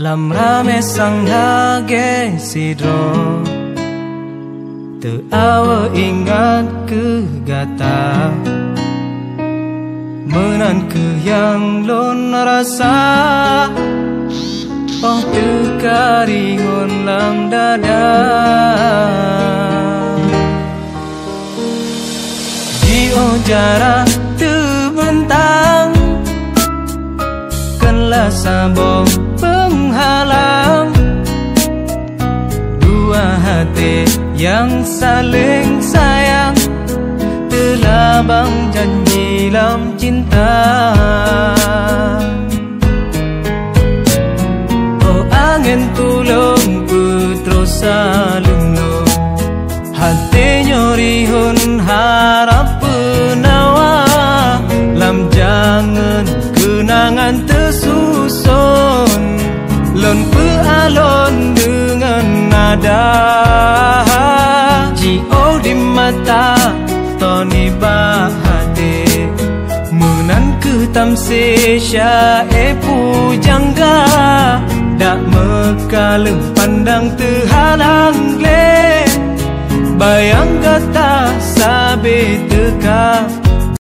Lam rame sang hage sidro te awa ingat ke gata menan ke yang lon rasa oh tekaringon lam dada dio jara terbentang kenlah sabong penghalang dua hati yang saling sayang telabang janji lam cinta. Oh angin tulung putro salunung hati nyorihun harap penawa lam jangan kenangan tersusun lon pealon dengan nada jio di mata toni bahade menan ke tamse syae pujangga dak mekalem pandang terhalang le bayang kata sabe teka